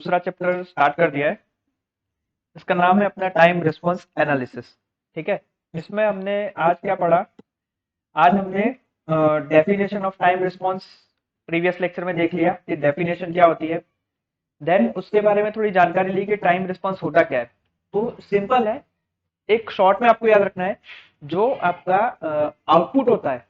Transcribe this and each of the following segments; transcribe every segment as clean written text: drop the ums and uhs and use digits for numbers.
दूसरा chapter start कर दिया है। इसका नाम है अपना टाइम रिस्पॉन्स एनालिसिस। ठीक है, इसमें हमने आज क्या पढ़ा? आज हमने definition of time response previous lecture में देख लिया कि डेफिनेशन क्या होती है। देन उसके बारे में थोड़ी जानकारी ली कि टाइम रिस्पॉन्स होता क्या है। तो सिंपल है, एक शॉर्ट में आपको याद रखना है, जो आपका आउटपुट होता है,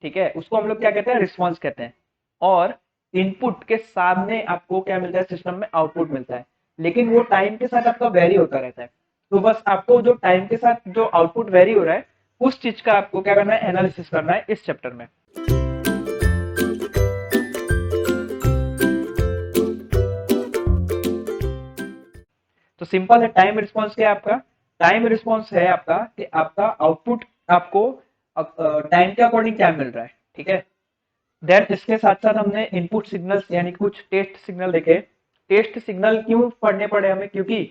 ठीक है, उसको हम लोग क्या कहते हैं? रिस्पॉन्स कहते हैं। और इनपुट के सामने आपको क्या मिलता है? सिस्टम में आउटपुट मिलता है, लेकिन वो टाइम के साथ आपका वेरी होता रहता है। तो बस आपको जो टाइम के साथ जो आउटपुट वेरी हो रहा है, उस चीज का आपको क्या करना है? एनालिसिस करना है इस चैप्टर में। तो सिंपल है, टाइम रिस्पॉन्स क्या है आपका? टाइम रिस्पॉन्स है आपका कि आपका आउटपुट आपको टाइम के अकॉर्डिंग क्या मिल रहा है, ठीक है। देन इसके साथ साथ हमने इनपुट सिग्नल्स यानी कुछ टेस्ट सिग्नल देखे। टेस्ट सिग्नल क्यों पढ़ने पड़े हमें? क्योंकि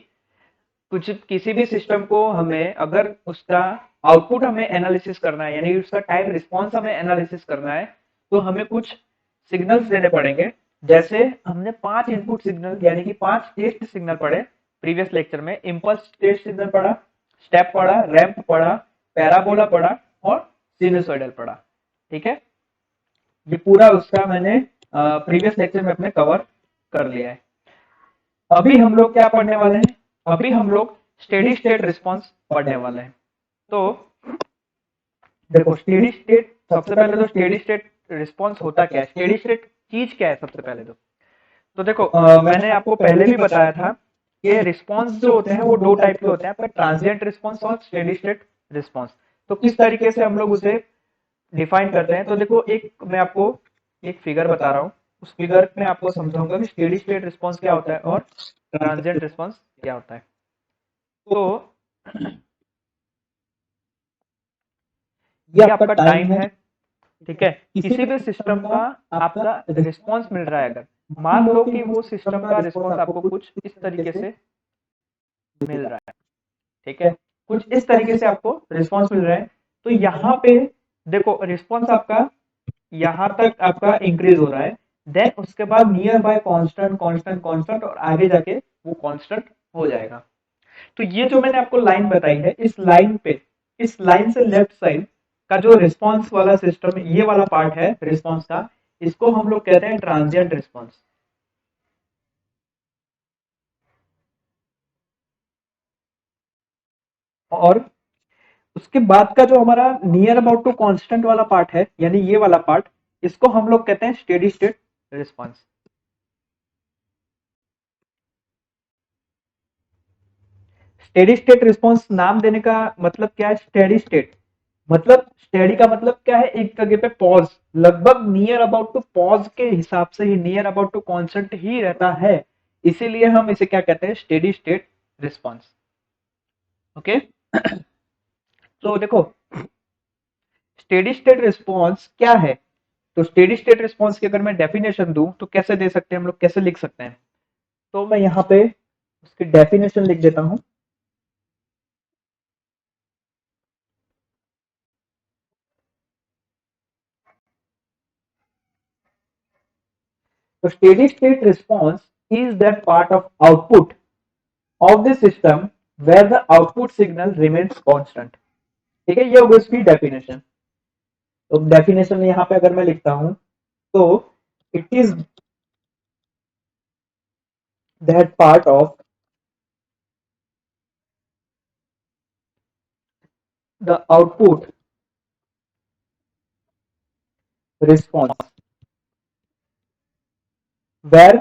कुछ किसी भी सिस्टम को हमें अगर उसका आउटपुट हमें एनालिसिस करना है, यानी उसका टाइम रिस्पॉन्स हमें एनालिसिस करना है, तो हमें कुछ सिग्नल्स देने पड़ेंगे। जैसे हमने 5 इनपुट सिग्नल यानी कि 5 टेस्ट सिग्नल पढ़े प्रीवियस लेक्चर में। इम्पल्स टेस्ट सिग्नल पढ़ा, स्टेप पढ़ा, रैंप पढ़ा, पैराबोला पढ़ा और सिनुसॉइडल पढ़ा। ठीक है, ये पूरा उसका मैंने प्रीवियस लेक्चर में अपने कवर कर लिया है। अभी हम लोग क्या पढ़ने वाले हैं? अभी हम लोग स्टेडी स्टेट रिस्पॉन्स पढ़ने वाले हैं। तो देखो, स्टेडी स्टेट, सबसे पहले तो स्टेडी स्टेट रिस्पॉन्स होता क्या है? स्टेडी स्टेट चीज क्या है सबसे पहले तो देखो, मैंने आपको पहले भी बताया था कि रिस्पॉन्स जो होते हैं वो दो टाइप के होते हैं, आपका ट्रांजिएंट रिस्पॉन्स और स्टेडी स्टेट रिस्पॉन्स। तो किस तरीके से हम लोग उसे डिफाइन करते हैं? तो देखो, एक मैं आपको एक फिगर बता रहा हूँ, उस फिगर में आपको समझाऊंगा कि स्टेडी स्टेट रिस्पॉन्स क्या होता है और ट्रांजिएंट रिस्पॉन्स क्या होता है। तो ये आपका टाइम है, ठीक है। किसी भी सिस्टम का आपका रिस्पॉन्स मिल रहा है, अगर मान लो कि वो सिस्टम का रिस्पॉन्स आपको कुछ इस तरीके से मिल रहा है, ठीक है, कुछ इस तरीके से आपको रिस्पॉन्स मिल रहा है। तो यहाँ पे देखो, रिस्पॉन्स आपका यहाँ तक आपका इंक्रीज हो रहा है। देन उसके बाद near by constant constant constant और आगे जाके वो कांस्टेंट हो जाएगा। तो ये जो मैंने आपको लाइन बताई है, इस लाइन पे, इस लाइन से लेफ्ट साइड का जो रिस्पॉन्स वाला सिस्टम, ये वाला पार्ट है रिस्पॉन्स का, इसको हम लोग कहते हैं ट्रांजिएंट रिस्पॉन्स। और उसके बाद का जो हमारा नियर अबाउट टू कांस्टेंट वाला पार्ट है, यानी ये वाला पार्ट, इसको हम लोग कहते हैं steady state response. Steady state response नाम देने का मतलब क्या है? स्टेडी स्टेट मतलब, स्टेडी का मतलब क्या है? एक जगह पे पॉज, लगभग नियर अबाउट टू पॉज के हिसाब से ही नियर अबाउट टू कांस्टेंट ही रहता है, इसीलिए हम इसे क्या कहते हैं? Steady state response. ओके, तो देखो, स्टेडी स्टेट रिस्पॉन्स क्या है? तो स्टेडी स्टेट रिस्पॉन्स की अगर मैं डेफिनेशन दूं तो कैसे दे सकते हैं हम लोग, कैसे लिख सकते हैं? तो मैं यहाँ पे उसकी डेफिनेशन लिख देता हूं। तो steady state response is that part of output of the system where the output signal remains constant। ठीक है, ये होगी इसकी डेफिनेशन। तो डेफिनेशन यहाँ पे अगर मैं लिखता हूं, तो it is that part of the output response where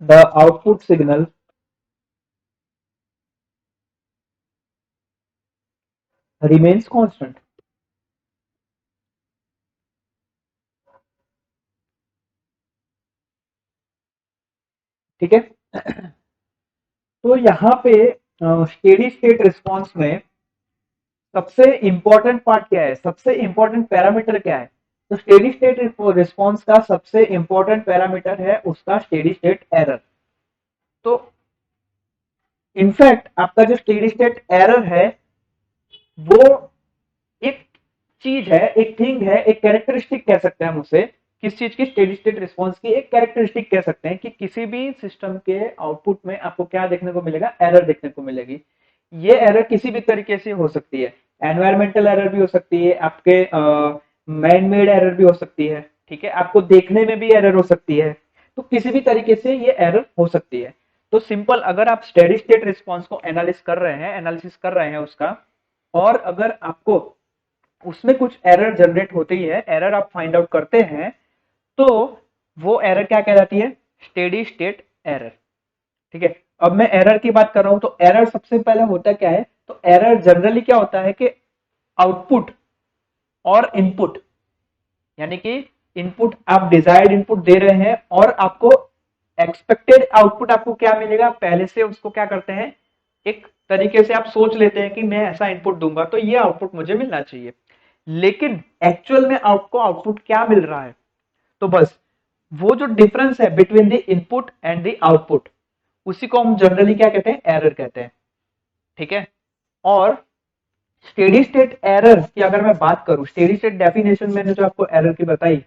the output signal remains constant। ठीक है, तो यहाँ पे स्टेडी स्टेट रिस्पॉन्स में सबसे इंपॉर्टेंट पार्ट क्या है? सबसे इंपॉर्टेंट पैरामीटर क्या है? तो स्टेडी स्टेट रिस्पॉन्स का सबसे इंपॉर्टेंट पैरामीटर है उसका स्टेडी स्टेट एरर। तो इनफैक्ट आपका जो स्टेडी स्टेट एरर है, वो एक चीज है, एक थिंग है, एक कैरेक्टरिस्टिक कह सकते हैं हम उसे, किस चीज की, स्टेडी स्टेट रिस्पॉन्स की एक कैरेक्टरिस्टिक कह सकते हैं कि किसी भी सिस्टम के आउटपुट में आपको क्या देखने को मिलेगा, एरर देखने को मिलेगी। ये एरर किसी भी तरीके से हो सकती है, एनवायरमेंटल एरर भी हो सकती है, आपके मैन मेड एरर भी हो सकती है, ठीक है, आपको देखने में भी एरर हो सकती है, तो किसी भी तरीके से ये एरर हो सकती है। तो सिंपल, अगर आप स्टेडी स्टेट रिस्पॉन्स को एनालिसिस कर रहे हैं उसका, और अगर आपको उसमें कुछ एरर जनरेट होती है, एरर आप फाइंड आउट करते हैं, तो वो एरर क्या कहलाती है, स्टेडी स्टेट एरर। ठीक है, अब मैं एरर की बात कर रहा हूं, तो एरर सबसे पहले होता क्या है, तो एरर जनरली क्या होता है कि आउटपुट और इनपुट, यानी कि इनपुट, आप डिजायर्ड इनपुट दे रहे हैं और आपको एक्सपेक्टेड आउटपुट आपको क्या मिलेगा, पहले से उसको क्या करते हैं, एक तरीके से आप सोच लेते हैं कि मैं ऐसा इनपुट दूंगा तो ये आउटपुट मुझे मिलना चाहिए, लेकिन एक्चुअल में आपको आउटपुट क्या मिल रहा है, तो बस वो जो डिफरेंस है between the input and the output, उसी को हम जनरली क्या कहते हैं, एरर कहते हैं। ठीक है, और स्टेडी स्टेट एरर की अगर मैं बात करूं, स्टेडी स्टेट डेफिनेशन मैंने जो आपको एरर की बताई,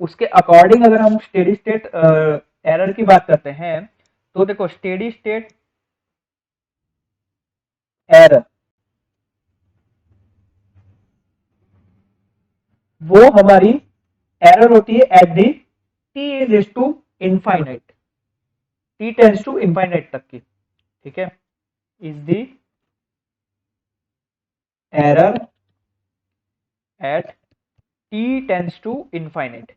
उसके अकॉर्डिंग अगर हम स्टेडी स्टेट एरर की बात करते हैं, तो देखो स्टेडी स्टेट एरर वो हमारी एरर होती है at the t is to infinite, t tends to infinite तक की। ठीक है, is the error at t tends to infinite,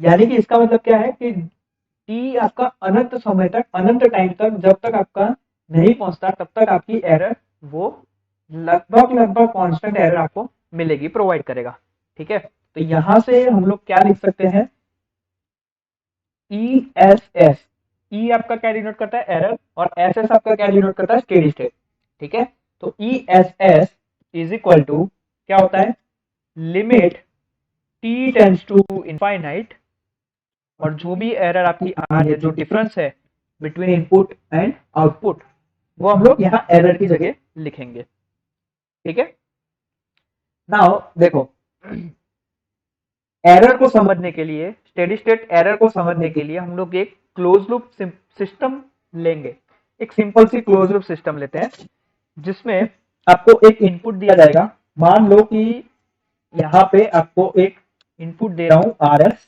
यानी कि इसका मतलब क्या है कि टी आपका अनंत समय तक, अनंत टाइम तक, जब तक आपका नहीं पहुंचता तब तक आपकी एरर वो लगभग लगभग कांस्टेंट एरर आपको मिलेगी, प्रोवाइड करेगा। ठीक है, तो यहां से हम लोग क्या लिख सकते हैं, ई एस एस, ई आपका क्या डिनोट करता है, एरर, और एस एस आपका क्या डिनोट करता है, स्टेडी स्टेट। ठीक है, तो E S S is equal to क्या होता है, limit t tends to infinite, और जो भी एरर आपकी आ रही है, जो डिफरेंस है बिटवीन इनपुट एंड आउटपुट, वो हम लोग यहाँ एरर की जगह लिखेंगे। ठीक है, नाउ देखो, एरर को समझने के लिए, स्टेडी स्टेट एरर को समझने के लिए हम लोग एक क्लोज लूप सिस्टम लेंगे, एक सिंपल सी क्लोज लूप सिस्टम लेते हैं, जिसमें आपको एक इनपुट दिया जाएगा। मान लो कि यहाँ पे आपको एक इनपुट दे रहा हूं आर एस,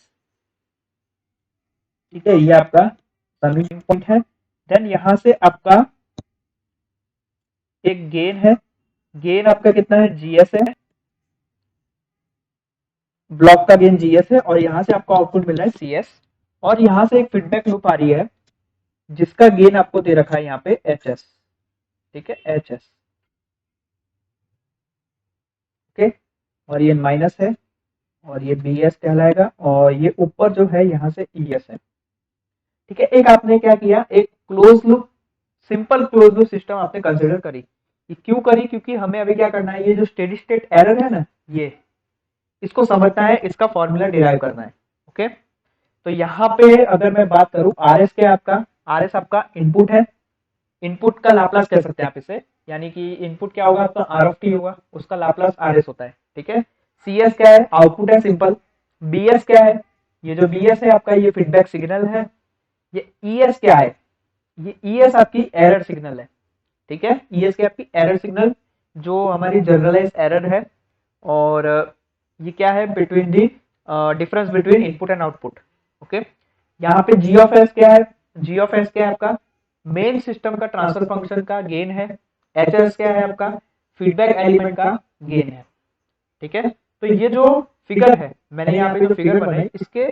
ठीक है, ये आपका समिंग पॉइंट है। देन यहां से आपका एक गेन है, गेन आपका कितना है, जीएस है, ब्लॉक का गेन जीएस है, और यहां से आपको आउटपुट मिल रहा है सीएस, और यहां से एक फीडबैक लूप आ रही है जिसका गेन आपको दे रखा है यहाँ पे एच एस। ठीक है, एच एस, ओके, और ये माइनस है, और ये बी एस कहलाएगा, और ये ऊपर जो है यहाँ से ई एस है। ठीक है, एक आपने क्या किया, एक close loop, simple close loop system आपने कंसिडर करी। ये क्यों करी, क्योंकि हमें अभी क्या करना है, ये जो स्टेडी स्टेट एरर है ना, ये इसको समझना है, इसका फॉर्मूला डिराइव करना है। ओके, तो यहाँ पे अगर मैं बात करूं, आर एस क्या है आपका, आर एस आपका इनपुट है, इनपुट का लाप्लास कह सकते हैं आप इसे, यानी कि इनपुट क्या होगा आपका, आर ऑफ टी होगा, उसका लाप्लास आर एस होता है। ठीक है, सी एस क्या है, आउटपुट है सिंपल, बी एस क्या है, ये जो बी एस है आपका, ये फीडबैक सिग्नल है, ये ई एस क्या है, ये ई एस आपकी एरर सिग्नल है। ठीक है, ई एस की आपकी एरर सिग्नल, जो हमारी जनरलाइज एरर है, और ये क्या है, between the difference between input and output. Okay, यहाँ पे जी ऑफ एस क्या है, जी ऑफ एस क्या है आपका, मेन सिस्टम का ट्रांसफर फंक्शन का गेन है, एच एस क्या है आपका, फीडबैक एलिमेंट का गेन है। ठीक है, तो ये जो फिगर है, मैंने यहाँ पे जो फिगर बनाई, इसके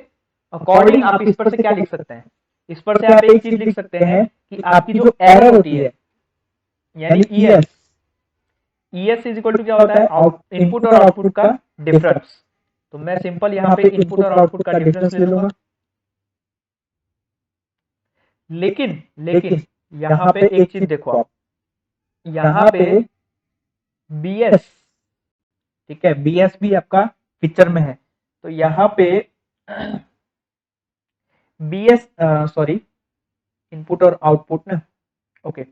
अकॉर्डिंग आप इस पर से क्या लिख सकते हैं, इस पर से आप एक चीज लिख सकते हैं कि आपकी जो एरर होती है, यानी E S, E S is equal to क्या होता है, इनपुट और आउटपुट का डिफरेंस। तो मैं सिंपल यहाँ पे इनपुट और आउटपुट का डिफरेंस ले लूंगा, लेकिन लेकिन यहाँ पे एक चीज देखो आप, यहाँ पे बी एस, ठीक है, बी एस भी आपका पिक्चर में है, तो यहाँ पे बी एस, सॉरी, इनपुट और आउटपुट ना, ओके,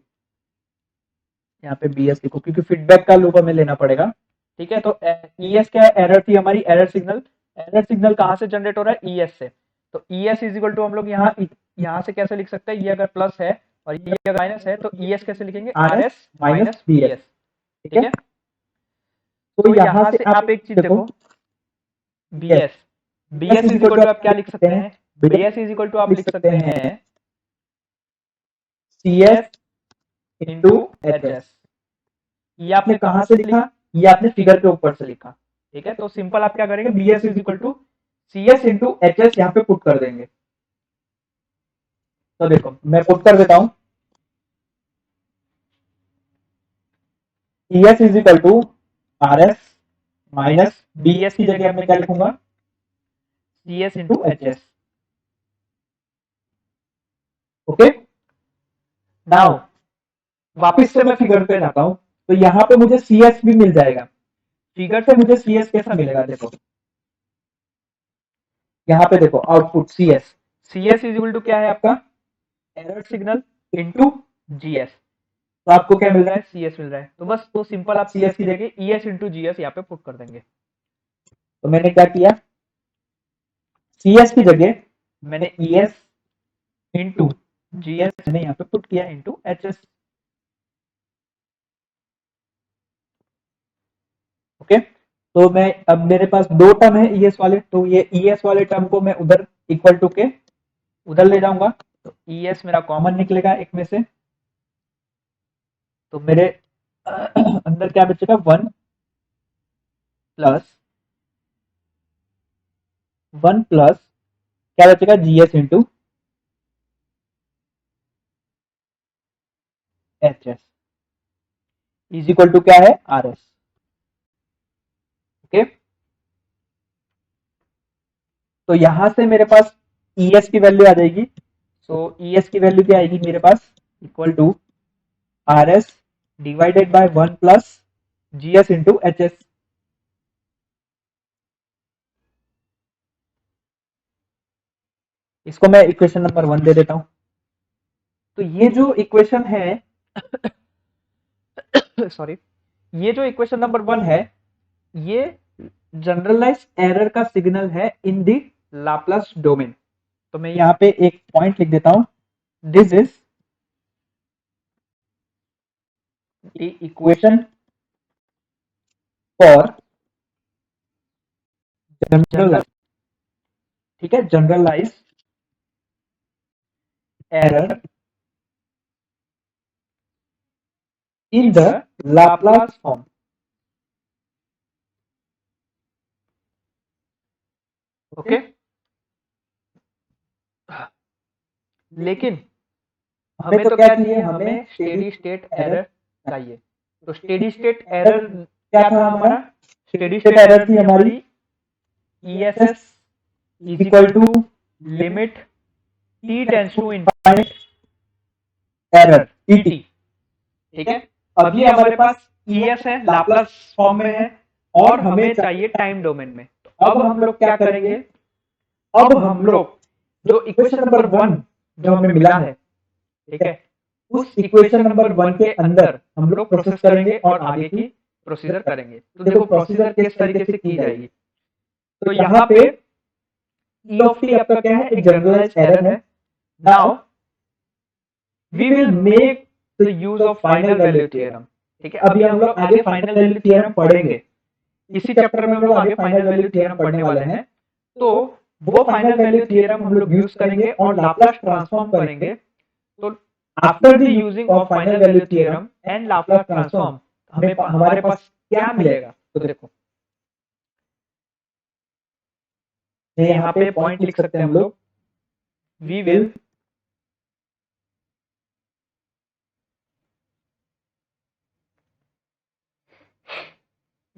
यहाँ पे बी एस लिखो क्योंकि फीडबैक का लूप हमें लेना पड़ेगा। ठीक है, तो ई एस क्या है, एरर थी हमारी, एरर सिग्नल, एरर सिग्नल कहाँ से जनरेट हो रहा है, ई एस से, तो E S is equal to हम लोग यहाँ से कैसे लिख सकते हैं, ये अगर प्लस है और ये अगर माइनस है तो ई एस कैसे लिखेंगे, R S minus B S. ठीक है, तो यहाँ से आप एक चीज देखो, B S, B S is equal to आप क्या लिख सकते हैं, B S is equal to आप लिख सकते हैं C S into H S. ये आपने कहां से लिखा, ये आपने फिगर के ऊपर से लिखा। ठीक है, तो सिंपल आप क्या करेंगे, B S is equal to C S into H S यहाँ पे पुट कर देंगे। तो देखो मैं पुट कर देता हूं, E S is equal to R S minus B S की जगह मैं क्या लिखूंगा, C S into H S. Okay, now वापिस से मैं फिगर पे जाता हूं, तो यहां पे मुझे सी एस भी मिल जाएगा। फिगर से मुझे सी एस कैसा मिलेगा, देखो यहाँ पे देखो output C S, C S is equal to क्या है आपका, error signal into G S. तो आपको क्या मिल रहा है, सी एस मिल रहा है। तो बस तो सिंपल आप सी एस की जगह E S into G S यहाँ पे पुट कर देंगे। तो मैंने क्या किया, सी एस की जगह मैंने E S into G S मैंने यहाँ पे पुट किया इंटू एच एस। ओके, तो मैं अब मेरे पास दो टर्म है ई एस वाले, तो ये ई एस वाले टर्म को मैं उधर इक्वल टू के उधर ले जाऊंगा, तो ई एस मेरा कॉमन निकलेगा एक में से, तो मेरे अंदर क्या बचेगा, वन प्लस क्या बचेगा, G S into H S is equal to क्या है, आर एस। ओके, तो यहां से मेरे पास ई एस की वैल्यू आ जाएगी। तो ई एस की वैल्यू क्या आएगी मेरे पास, equal to R S divided by one plus G S into H S. इसको मैं इक्वेशन नंबर 1 दे देता हूं। तो ये जो इक्वेशन है सॉरी, ये जो इक्वेशन नंबर 1 है, ये जनरलाइज एरर का सिग्नल है इन द लाप्लास डोमेन। तो मैं यहाँ पे एक पॉइंट लिख देता हूं, this is the equation for general, ठीक है, generalise error in the Laplace form। Okay, लेकिन हमें तो क्या चाहिए, हमें स्टेडी स्टेट एरर चाहिए। तो स्टेडी स्टेट एरर क्या था हमारा, स्टेडी स्टेट एरर थी हमारी E S S is equal to limit t tends to infinite error E t. ठीक है, अब ये हमारे पास ई एस है, लाप्लास फॉर्म में है, और हमें चाहिए टाइम डोमेन में। तो अब हम लोग क्या करेंगे, अब हम लोग जो इक्वेशन नंबर 1 जो हमें मिला है, ठीक है, उस इक्वेशन नंबर 1 के अंदर हम लोग प्रोसेस करेंगे और आगे की प्रोसीजर करेंगे। तो देखो प्रोसीजर किस तरीके से की जाएगी। तो यहाँ पे ई ऑफ टी आपका क्या है, एक जनरलाइज एरर है। Now we will make the use of final value theorem. ठीक है, अभी हम लोग आगे फाइनल वैल्यू थ्योरम पढ़ेंगे, इसी चैप्टर में हम लोग आगे फाइनल वैल्यू थ्योरम पढ़ने वाले हैं। तो वो फाइनल वैल्यू थ्योरम हम लोग यूज करेंगे और लाप्लास ट्रांसफॉर्म करेंगे। तो after the using of final value theorem and Laplace transform हमें हमारे पास क्या मिलेगा। तो देखो यहाँ पे पॉइंट लिख सकते हैं हम लोग, we will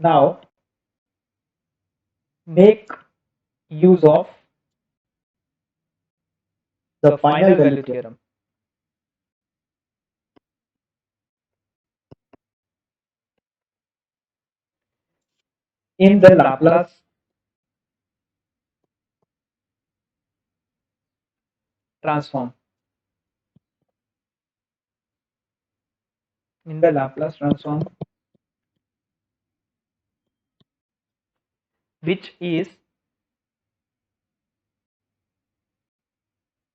now make use of the final value theorem in the Laplace transform, in the Laplace transform which is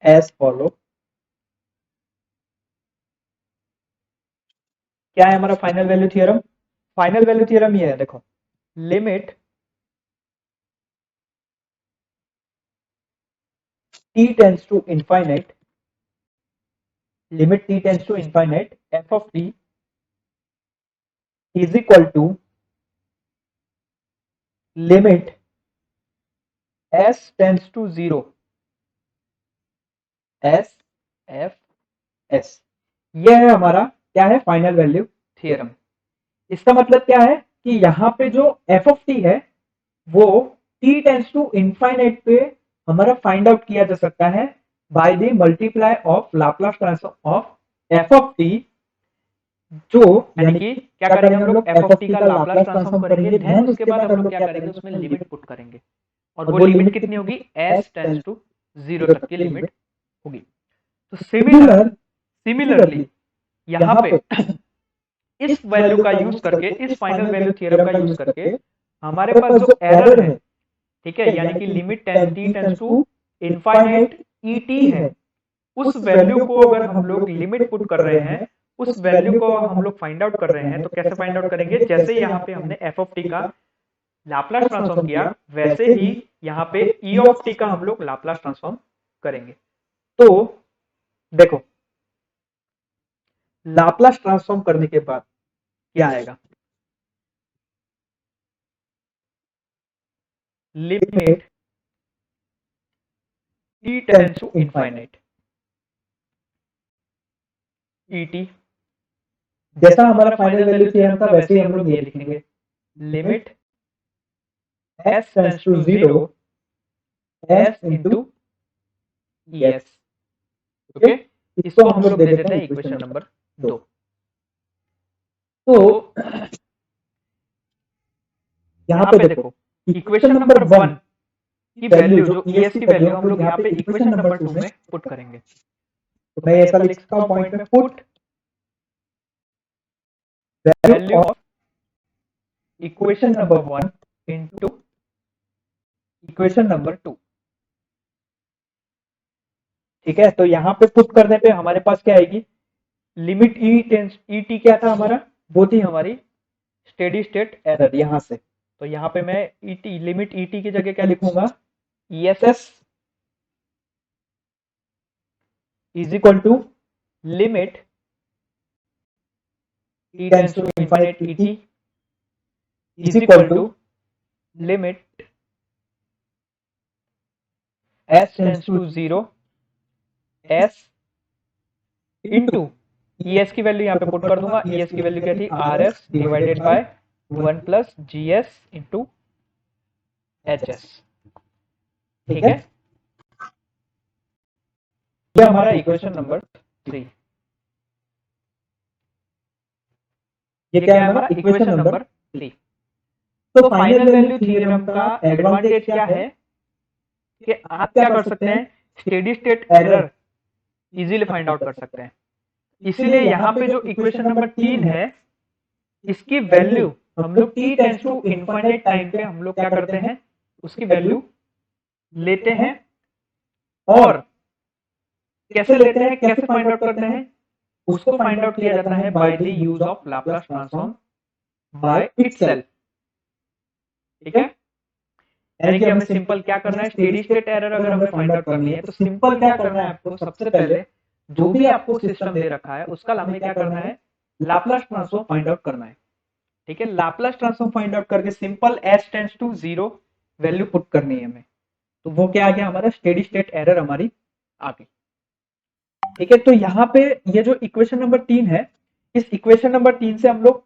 as follow. क्या है हमारा final value theorem? Final value theorem ये है, देखो, limit t tends to infinite, limit t tends to infinite f of t is equal to limit s tends to 0 s f s। ये है हमारा क्या है, फाइनल वैल्यू थ्योरम। इसका मतलब क्या है कि यहाँ पे जो f of t है वो t टेंड्स टू इनफाइनाइट पे हमारा फाइंड आउट किया जा सकता है by the multiply of Laplace transform of f of t, जो यानी कि क्या करेंगे हम लोग, f of t का लाप्लास ट्रांसफॉर्म करेंगे, देन उसके बाद हम लोग क्या करेंगे, उसमें लिमिट पुट करेंगे, और वो लिमिट कितनी होगी, s टेंड्स टू 0 तक की लिमिट होगी। तो सिमिलरली यहाँ पे इस वैल्यू का यूज करके, इस फाइनल वैल्यू थ्योरम का यूज करके हमारे पास जो एरर है, ठीक है, यानी कि limit t tends to infinite et है, उस वैल्यू को अगर हम लोग लिमिट पुट कर रहे हैं, उस वैल्यू को हम लोग फाइंड आउट कर रहे हैं, तो कैसे फाइंड आउट करेंगे, जैसे यहाँ पे हमने f of t का लाप्लास ट्रांसफॉर्म किया, वैसे ही यहाँ पे e of t का हम लोग लाप्लास ट्रांसफॉर्म करेंगे। तो देखो, लाप्लास ट्रांसफॉर्म करने के बाद क्या आएगा, limit t tends to infinite et, जैसा हमारा फाइनल वैल्यू थ्योरम था वैसे ही हम लोग ये लिखेंगे, limit s tends to 0 s into es। Okay, इसको हम लोग दे देते हैं इक्वेशन नंबर 2। तो यहाँ पे देखो, इक्वेशन नंबर 1 की वैल्यू, जो es की वैल्यू हम लोग यहाँ पे इक्वेशन नंबर 2 में पुट करेंगे। तो मैं ऐसा लिख सकता हूँ पॉइंट में, put value of equation number 1 into equation number 2। ठीक है, तो यहाँ पे पुट करने पे हमारे पास क्या आएगी, लिमिट et क्या था हमारा, वो थी हमारी स्टेडी स्टेट एरर यहां से। तो यहाँ पे मैं et, लिमिट et की जगह क्या लिखूंगा, ess is equal to limit t tends to infinite et is equal to limit s tends to 0 s into es की वैल्यू यहाँ पे पुट कर दूंगा, es की वैल्यू क्या थी, rs divided by 1 plus gs into hs। ठीक है, ये हमारा इक्वेशन नंबर 3। ये क्या है हमारा इक्वेशन नंबर 3। तो फाइनल वैल्यू थ्योरम का एडवांटेज क्या है कि आप क्या कर सकते हैं, steady state error easily find out कर सकते हैं। इसीलिए यहाँ पे जो इक्वेशन नंबर 3 है, इसकी वैल्यू हम लोग t tends to infinite time पे हम लोग क्या करते हैं, उसकी वैल्यू लेते हैं, और कैसे लेते हैं, कैसे फाइंड आउट करते हैं, उसको फाइंड आउट किया जाता है by the use of Laplace transform by itself. ठीक है, यानी कि हमें सिंपल क्या करना है, स्टेडी स्टेट एरर अगर हमें फाइंड आउट करनी है तो सिंपल क्या करना है आपको, सबसे पहले जो भी आपको सिस्टम दे रखा है उसका हमें क्या करना है, लाप्लास ट्रांसफॉर्म फाइंड आउट करना है। ठीक है, लाप्लास ट्रांसफॉर्म फाइंड आउट करके simple s tends to 0 value put करनी है हमें, तो वो क्या आ गया, हमारा स्टेडी स्टेट एरर हमारी आ गई। ठीक है, तो यहाँ पे ये जो इक्वेशन नंबर 3 है, इस इक्वेशन नंबर 3 से हम लोग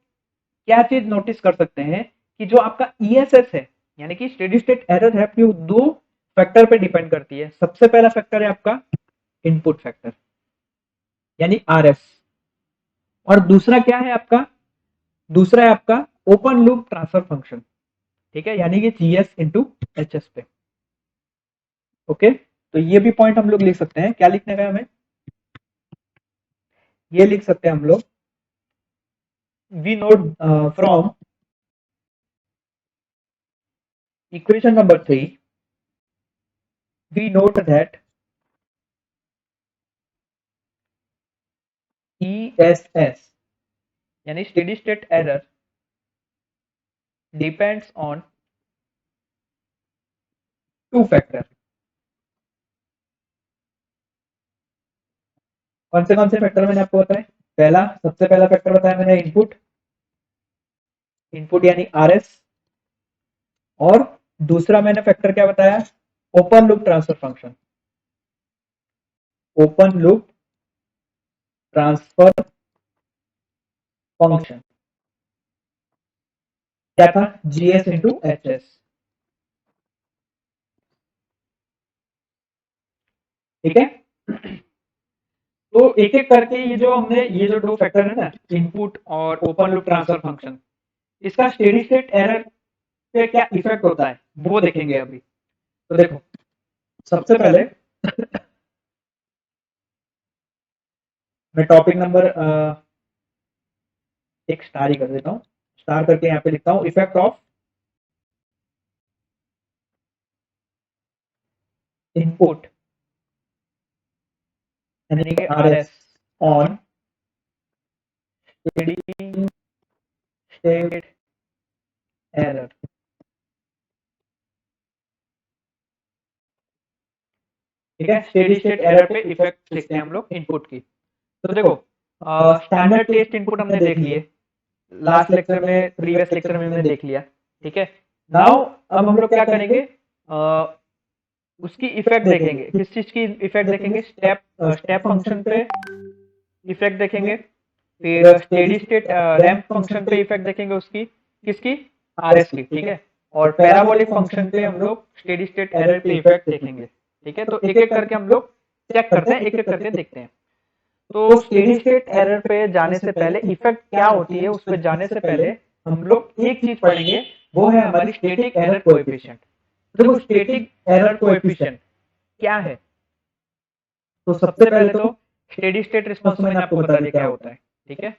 क्या चीज नोटिस कर सकते हैं कि जो आपका ESS है, यानी कि स्टेडी स्टेट एरर है, अपनी दो फैक्टर पे डिपेंड करती है। सबसे पहला फैक्टर है आपका इनपुट फैक्टर यानी RF, और दूसरा क्या है आपका, दूसरा है आपका ओपन लूप ट्रांसफर फंक्शन। ठीक है, यानी कि GS इंटू HS पे। ओके, तो ये भी पॉइंट हम लोग लिख सकते हैं, क्या लिखने का हमें, ये लिख सकते हैं हम लोग, we note from equation number 3 we note that ESS यानी steady state error depends on two factor. कौन से फैक्टर मैंने आपको बताया? सबसे पहला फैक्टर बताया मैंने इनपुट, यानी RS, और दूसरा मैंने फैक्टर क्या बताया? Open loop transfer function. Open loop transfer function क्या था? GS into HS। ठीक है, तो एक एक करके ये जो दो फैक्टर है ना, इनपुट और ओपन लूप ट्रांसफर फंक्शन, इसका स्टेडी स्टेट एरर पे क्या इफेक्ट होता है वो देखेंगे अभी। तो देखो, सबसे पहले मैं टॉपिक नंबर एक स्टार ही कर देता हूँ, स्टार करके यहाँ पे लिखता हूँ इफेक्ट ऑफ इनपुट यानी कि RS on steady state error. ठीक है, स्टेडी स्टेट एरर पे इफेक्ट देखते हैं हम लोग इनपुट की। तो देखो, स्टैंडर्ड टेस्ट इनपुट हमने देख लिए लास्ट लेक्चर में, प्रीवियस लेक्चर में हमने देख लिया। ठीक है, नाउ अब हम लोग क्या करेंगे, उसकी इफेक्ट देखेंगे। किस चीज की इफेक्ट देखेंगे? स्टेप फंक्शन पे इफेक्ट देखेंगे, फिर स्टेडी स्टेट रैंप फंक्शन पे इफेक्ट देखेंगे उसकी, किसकी? RS की। ठीक है, और पैराबोलिक फंक्शन पे हम लोग स्टेडी स्टेट एरर पे इफेक्ट देखेंगे। ठीक है, तो एक एक करके हम लोग चेक करते हैं, एक एक करके देखते हैं। तो स्टेडी स्टेट एरर पे जाने से पहले, इफेक्ट क्या होती है उस पर जाने से पहले हम लोग एक चीज पढ़ेंगे, वो है हमारी स्टैटिक एरर कोएफिशिएंट। देखो, स्टैटिक एरर कोएफिशिएंट क्या है? तो सबसे पहले तो स्टेडी स्टेट रिस्पांस मैंने आपको बता दिया क्या होता है। ठीक है,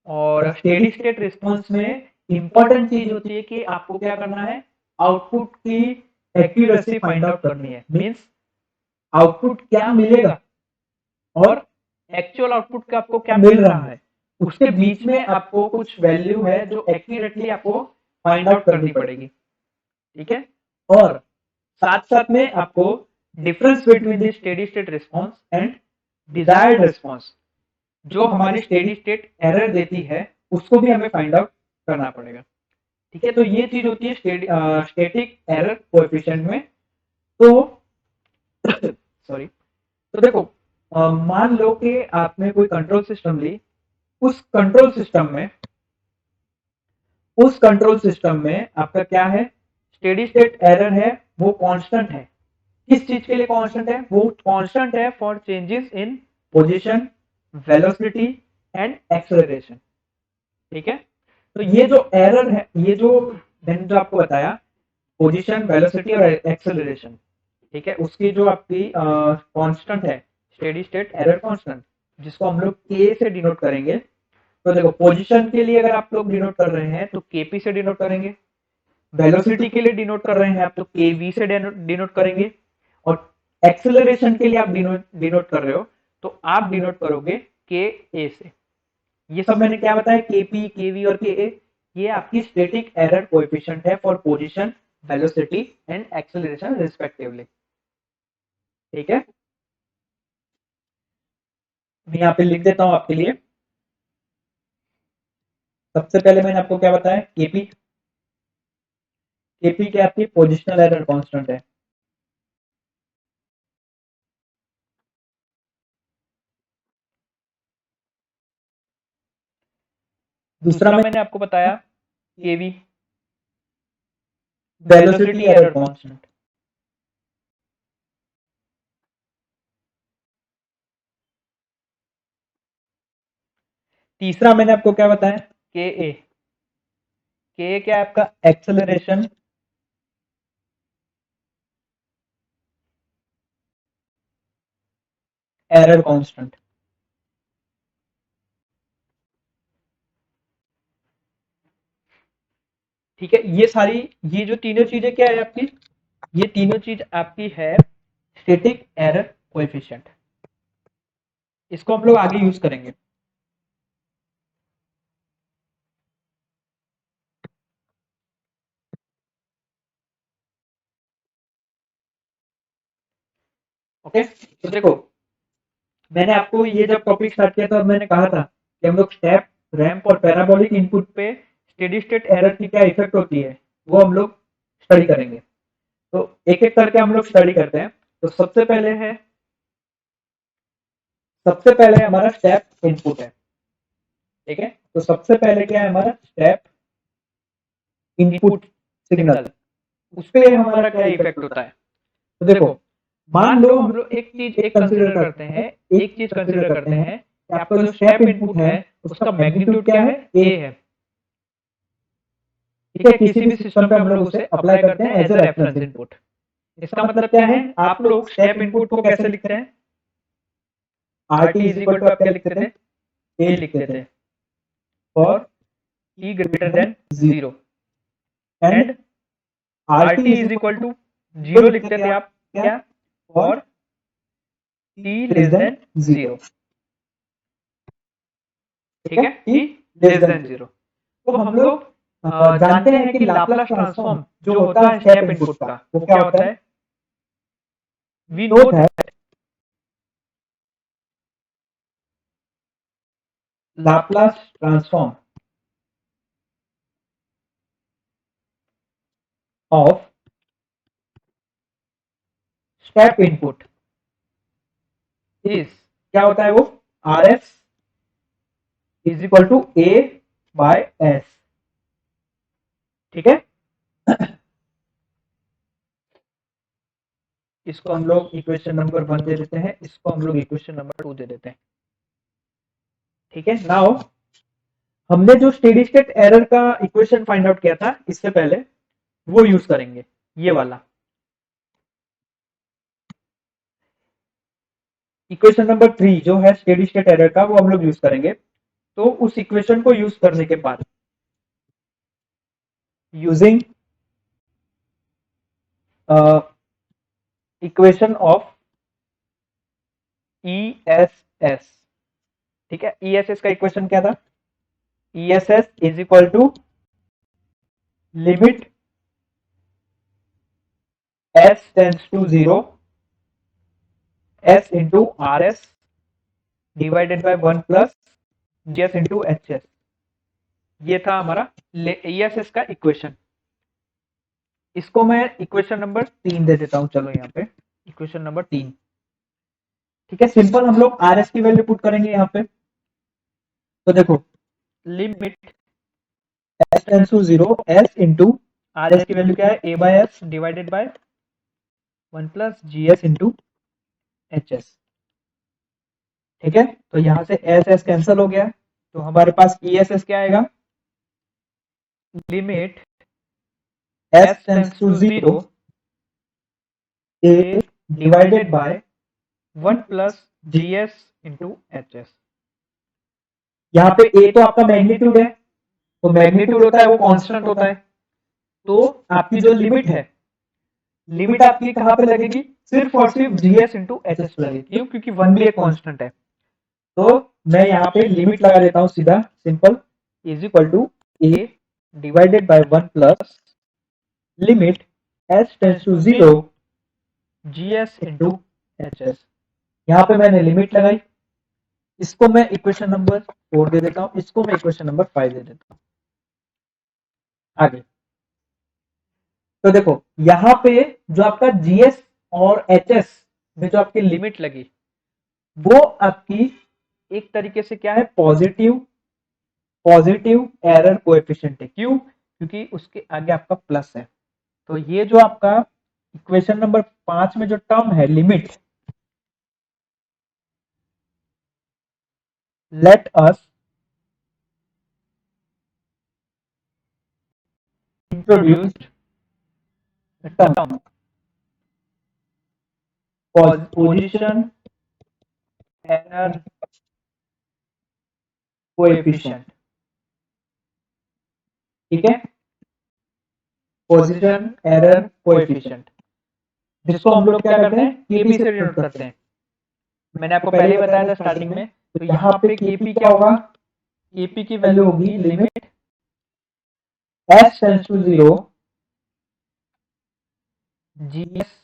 और स्टेडी स्टेट रिस्पांस में इंपॉर्टेंट चीज होती है कि आपको क्या करना है, आउटपुट की एक्यूरेसी फाइंड आउट करनी है। मींस आउटपुट क्या मिलेगा और एक्चुअल आउटपुट का आपको क्या मिल रहा है, उसके बीच में आपको कुछ वैल्यू है जो एक्यूरेटली आपको फाइंड आउट करनी पड़ेगी। ठीक है, और साथ साथ में आपको difference between the steady state response and desired response, जो हमारी स्टेडी स्टेट एरर देती है, उसको भी हमें फाइंड आउट करना पड़ेगा। ठीक है, तो ये चीज होती है स्टैटिक एरर कोएफिशिएंट में। तो सॉरी, तो देखो, मान लो कि आपने कोई कंट्रोल सिस्टम ली, उस कंट्रोल सिस्टम में आपका क्या है, स्टेडी स्टेट एरर है, वो कांस्टेंट है। किस चीज के लिए कांस्टेंट है? वो कांस्टेंट है for changes in position, velocity and acceleration. ठीक है, तो ये जो एरर है, ये जो मैंने जो आपको बताया, पोजीशन, वेलोसिटी और एक्सेलरेशन, ठीक है, उसकी जो आपकी कांस्टेंट है, स्टेडी स्टेट एरर कांस्टेंट, जिसको हम लोग के से डिनोट करेंगे। तो देखो, पोजीशन के लिए अगर आप लोग डिनोट कर रहे हैं तो केपी से डिनोट करेंगे, वेलोसिटी के लिए डिनोट कर रहे हैं आप तो केवी से डिनोट करेंगे, और एक्सेलरेशन के लिए आप डिनोट कर रहे हो तो आप डिनोट करोगे के ए से। ये सब मैंने क्या बताया, केपी, केवी और के ए, ये आपकी स्टैटिक एरर कोएफिशिएंट है for position, velocity and acceleration respectively. ठीक है, मैं यहाँ पे लिख देता हूं आपके लिए। सबसे पहले मैंने आपको क्या बताया, केपी। केपी क्या आपकी पोजिशनल एरर कांस्टेंट है। दूसरा मैंने आपको बताया केवी, वेलोसिटी एरर कांस्टेंट। तीसरा मैंने आपको क्या बताया, के ए। के क्या है आपका, एक्सेलरेशन एरर कांस्टेंट। ठीक है, ये जो तीनों चीजें क्या है आपकी, ये तीनों चीज आपकी है स्टैटिक एरर कोएफिशिएंट। इसको हम लोग आगे यूज करेंगे। ओके, तो देखो मैंने आपको ये जब टॉपिक स्टार्ट किया था मैंने कहा था कि हम लोग स्टेप रैंप और पैराबोलिक इनपुट पे स्टेडी स्टेट एरर की क्या इफेक्ट होती है वो हम लोग स्टडी करेंगे। तो एक एक करके हम लोग स्टडी करते हैं। तो सबसे पहले हमारा स्टेप इनपुट है, ठीक है। तो सबसे पहले क्या है हमारा स्टेप इनपुट सिग्नल, उस पे हमारा क्या इफेक्ट होता है। तो देखो मान लो हम लोग एक कंसीडर करते हैं, एक चीज कंसीडर करते हैं कि आपका जो स्टेप इनपुट है उसका मैग्नीट्यूड क्या है, ए है, ठीक है। किसी भी सिस्टम पे हम लोग उसे अप्लाई करते हैं एज ए रेफरेंस इनपुट। इसका मतलब क्या है, आप लोग स्टेप इनपुट को कैसे लिखते हैं, R T is equal to आप क्या लिखते थे, ए लिखते थे for E greater than 0 and R T is equal to 0 लिखते थे आप क्या, फॉर टी लेस देन 0, ठीक है, टी लेस देन 0। तो हम लोग जानते हैं कि लाप्लास ट्रांसफॉर्म जो होता है स्टेप इनपुट का वो क्या होता है, we know that Laplace transform of step input is, क्या होता है वो, R S is equal to A by S, ठीक है। इसको हम लोग इक्वेशन नंबर 1 दे देते हैं, इसको हम लोग इक्वेशन नंबर 2 दे देते हैं, ठीक है। नाउ हमने जो स्टेडी स्टेट एरर का इक्वेशन फाइंड आउट किया था इससे पहले वो यूज करेंगे, ये वाला इक्वेशन नंबर 3 जो है स्टेडी स्टेट एरर का वो हम लोग यूज करेंगे। तो उस इक्वेशन को यूज करने के बाद using equation of E S S, ठीक है। ई एस एस का इक्वेशन क्या था, E S S is equal to limit S tends to 0 S into R S divided by 1 plus G S into H S, ये था हमारा E S S का equation. इसको मैं इक्वेशन नंबर 3 दे देता हूं, चलो यहाँ पे इक्वेशन नंबर 3, ठीक है। सिंपल हम लोग आर एस की वैल्यू पुट करेंगे यहाँ पे। तो देखो limit S tends to 0 S into R S की वैल्यू क्या है, A by S divided by 1 plus G S into H S, ठीक है। तो यहां से एस एस कैंसिल हो गया, तो हमारे पास ई एस एस क्या आएगा, limit S tends to 0 A divided by 1 plus G S into H S. यहाँ पे ए तो आपका मैग्नीट्यूड है, तो मैग्नीट्यूड होता है वो कांस्टेंट होता है, तो आपकी जो लिमिट है, लिमिट आपकी कहां पे लगेगी, सिर्फ और सिर्फ जीएस इंटू एच एस लगेगी, क्यों, क्योंकि 1 भी एक कांस्टेंट है। तो मैं यहाँ पे लिमिट लगा देता हूं सीधा, simple is equal to A divided by 1 plus limit H tends to 0 GS into H S. यहाँ पे मैंने लिमिट लगाई, इसको मैं इक्वेशन नंबर 4 दे देता हूं, इसको मैं इक्वेशन नंबर 5 दे देता हूं। आगे तो देखो यहाँ पे जो आपका जीएस और एचएस में जो आपकी लिमिट लगी वो आपकी एक तरीके से क्या है, पॉजिटिव एरर कोएफिशिएंट है, क्यों, क्योंकि उसके आगे आपका प्लस है। तो ये जो आपका इक्वेशन नंबर 5 में जो टर्म है limit, let us introduce term position error coefficient, ठीक है, पोजीशन एरर कोएफिशिएंट, जिसको हम लोग क्या करते हैं, केपी से डिनोट करते हैं। मैंने आपको पहले ही बताया था स्टार्टिंग में। तो यहाँ पे केपी क्या होगा, केपी की वैल्यू होगी limit S tends to 0 GS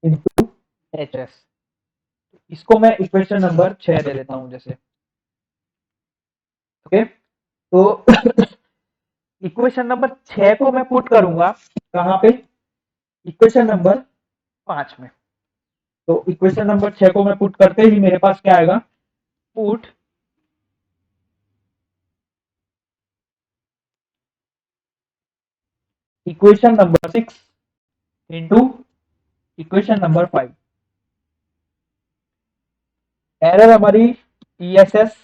into H S. इसको मैं इक्वेशन नंबर 6 दे देता हूं जैसे। ओके, तो इक्वेशन नंबर 6 को मैं पुट करूंगा कहां पे, इक्वेशन नंबर 5 में। तो इक्वेशन नंबर 6 को मैं पुट करते ही मेरे पास क्या आएगा, put equation number 6 into equation number 5। Error हमारी E S S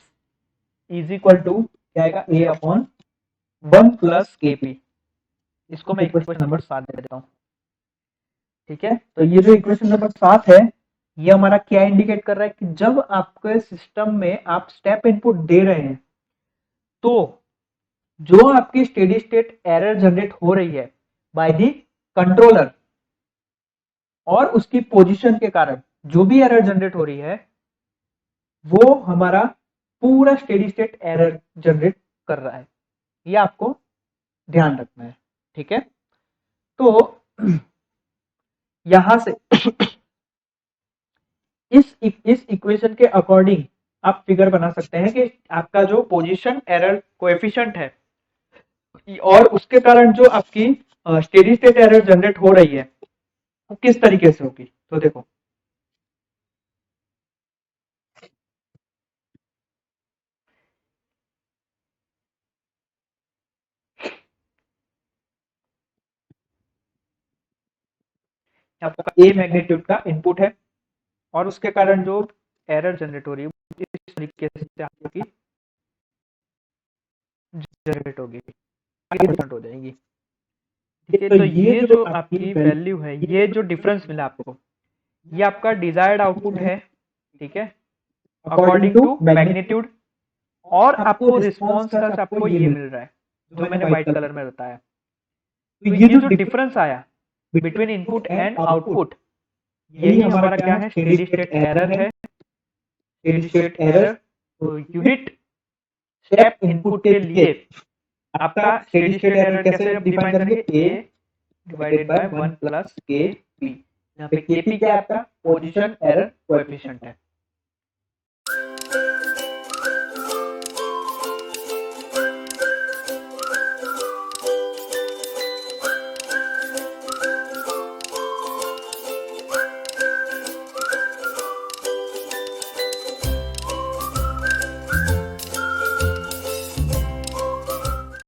is equal to क्या आएगा, A upon 1 plus K P. इसको मैं इक्वेशन नंबर 7 दे देता हूं। ठीक है, तो ये जो इक्वेशन नंबर 7 है, ये हमारा क्या इंडिकेट कर रहा है कि जब आपके सिस्टम में आप स्टेप इनपुट दे रहे हैं, तो जो आपकी स्टेडी स्टेट एरर जनरेट हो रही है बाय द कंट्रोलर, और उसकी पोजीशन के कारण जो भी एरर जनरेट हो रही है, वो हमारा पूरा स्टेडी स्टेट एरर जनरेट कर रहा है। ये आपको ध्यान रखना है। ठीक है, तो यहां से इस इक्वेशन के अकॉर्डिंग आप फिगर बना सकते हैं कि आपका जो पोजीशन एरर कोएफिशिएंट है, और उसके कारण जो आपकी स्टेडी स्टेट एरर जनरेट हो रही है, वो किस तरीके से होगी। तो देखो, आपका ए मैग्नीट्यूड का इनपुट है, और उसके कारण जो एरर जनरेट हो रही है इस तरीके से आपकी जनरेट होगी, हो जाएगी। ठीक है, तो ये जो आपकी वैल्यू है, ये जो डिफरेंस मिला आपको, ये आपका डिजायर्ड आउटपुट है। ठीक है, अकॉर्डिंग टू मैग्नीट्यूड, और आपको रिस्पॉन्स का आपको ये मिल रहा है जो मैंने व्हाइट कलर में बताया। तो ये जो डिफरेंस आया बिटवीन इनपुट एंड आउटपुट, यही हमारा क्या है, स्टेडी स्टेट एरर है। स्टेडी स्टेट एरर, तो यूनिट स्टेप इनपुट के लिए आपका स्टेडी स्टेट एरर कैसे डिफाइन करेंगे, ए divided by 1 plus K P. यहाँ पे के पी क्या है, आपका पोजीशन एरर कोएफिशिएंट है।